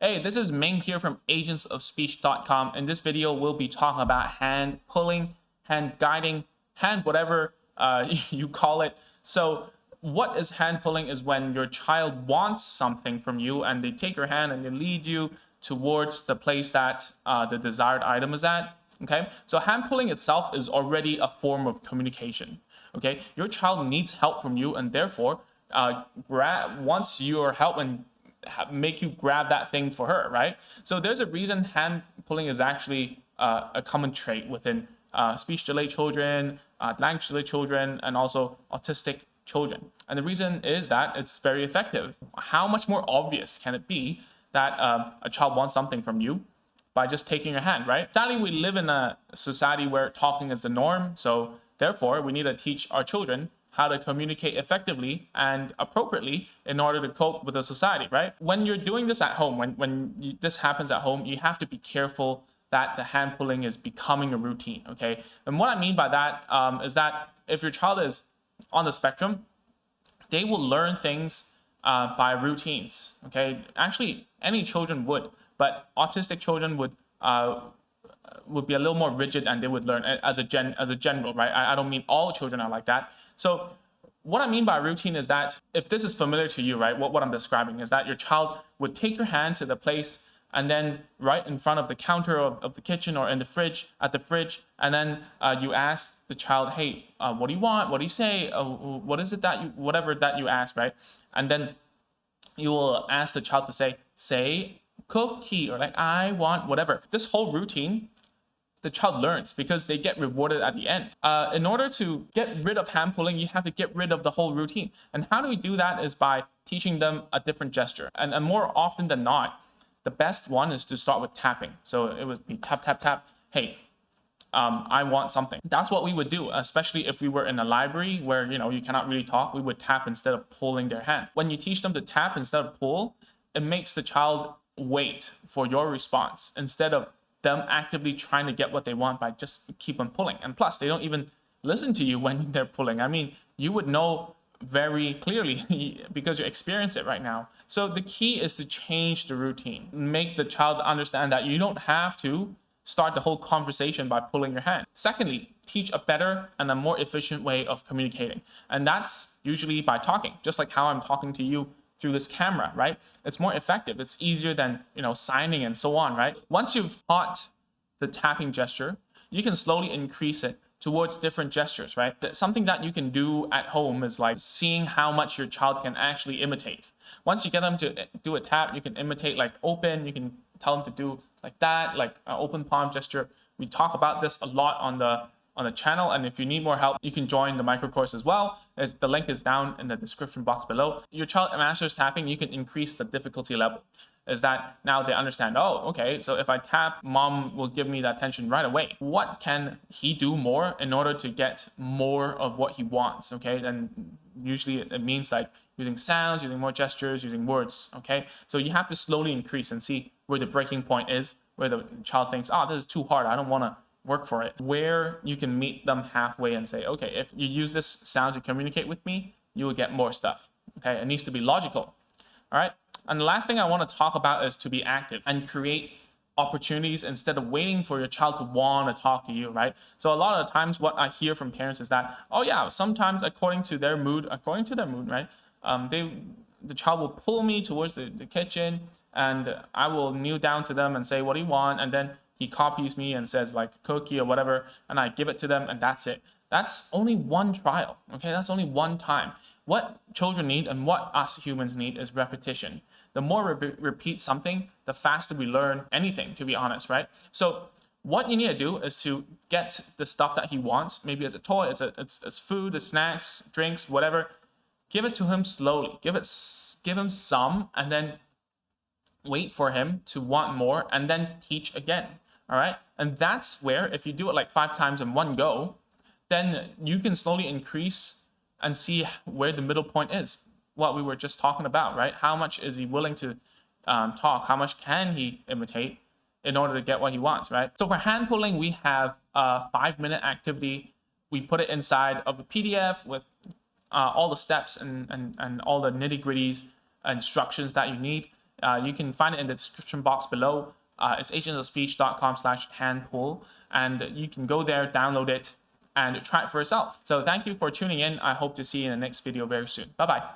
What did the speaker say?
Hey, this is Ming here from agentsofspeech.com. In this video, we'll be talking about hand pulling, hand guiding, hand whatever you call it. So, what is hand pulling is when your child wants something from you and they take your hand and they lead you towards the place that the desired item is at. Okay, so hand pulling itself is already a form of communication. Okay, your child needs help from you, and therefore, wants your help and make you grab that thing for her, right? So there's a reason hand pulling is actually a common trait within speech delayed children, language delayed children, and also autistic children. And the reason is that it's very effective. How much more obvious can it be that a child wants something from you by just taking your hand, right? Sadly, we live in a society where talking is the norm. So therefore, we need to teach our children how to communicate effectively and appropriately in order to cope with the society, right? When you're doing this at home, this happens at home, you have to be careful that the hand pulling is becoming a routine, okay? And what I mean by that is that if your child is on the spectrum, they will learn things by routines, okay? Actually, any children but autistic children would be a little more rigid and they would learn as a general, right? I don't mean all children are like that. So what I mean by routine is that if this is familiar to you, right, what I'm describing is that your child would take your hand to the place and then right in front of the counter of the kitchen or in the fridge, at the fridge, and then you ask the child, hey, what do you want? What do you say? What is it that whatever that you ask, right? And then you will ask the child to say cookie, or like, I want whatever. This whole routine the child learns because they get rewarded at the end. In order to get rid of hand pulling, you have to get rid of the whole routine. And how do we do that is by teaching them a different gesture. And more often than not, the best one is to start with tapping. So it would be tap, tap, tap. Hey, I want something. That's what we would do, especially if we were in a library where you cannot really talk. We would tap instead of pulling their hand. When you teach them to tap instead of pull, it makes the child wait for your response instead of them actively trying to get what they want by just keep on pulling. And plus, they don't even listen to you when they're pulling. I mean, you would know very clearly because you experience it right now. So the key is to change the routine, make the child understand that you don't have to start the whole conversation by pulling your hand. Secondly, teach a better and a more efficient way of communicating. And that's usually by talking, just like how I'm talking to you through this camera, right? It's more effective. It's easier than, signing and so on, right? Once you've taught the tapping gesture, you can slowly increase it towards different gestures, right? Something that you can do at home is like seeing how much your child can actually imitate. Once you get them to do a tap, you can imitate like open, you can tell them to do like that, like an open palm gesture. We talk about this a lot on the channel, and if you need more help, you can join the micro course as well. The link is down in the description box below. Your child masters tapping, you can increase the difficulty level. Is that now they understand, oh, okay, so if I tap, mom will give me that attention right away. What can he do more in order to get more of what he wants? Okay, then usually it means like using sounds, using more gestures, using words. Okay, so you have to slowly increase and see where the breaking point is, where the child thinks, oh, this is too hard, I don't want to work for it, where you can meet them halfway and say, okay, if you use this sound to communicate with me, you will get more stuff. Okay, it needs to be logical. All right. And the last thing I want to talk about is to be active and create opportunities instead of waiting for your child to want to talk to you, right? So a lot of the times what I hear from parents is that, oh yeah, sometimes according to their mood, right? The child will pull me towards the kitchen and I will kneel down to them and say, what do you want? And then he copies me and says like cookie or whatever, and I give it to them and that's it. That's only one trial, okay? That's only one time. What children need and what us humans need is repetition. The more we repeat something, the faster we learn anything, to be honest, right? So what you need to do is to get the stuff that he wants, maybe as a toy, it's food, it's snacks, drinks, whatever. Give it to him slowly. Give him some, and then wait for him to want more, and then teach again. All right, and that's where if you do it like 5 times in one go, then you can slowly increase and see where the middle point is. What we were just talking about, right? How much is he willing to talk? How much can he imitate in order to get what he wants, right? So for hand pulling, we have a 5-minute activity. We put it inside of a PDF with all the steps and all the nitty gritties instructions that you need. You can find it in the description box below. It's agentsofspeech.com/handpull, and you can go there, download it, and try it for yourself. So thank you for tuning in. I hope to see you in the next video very soon. Bye-bye.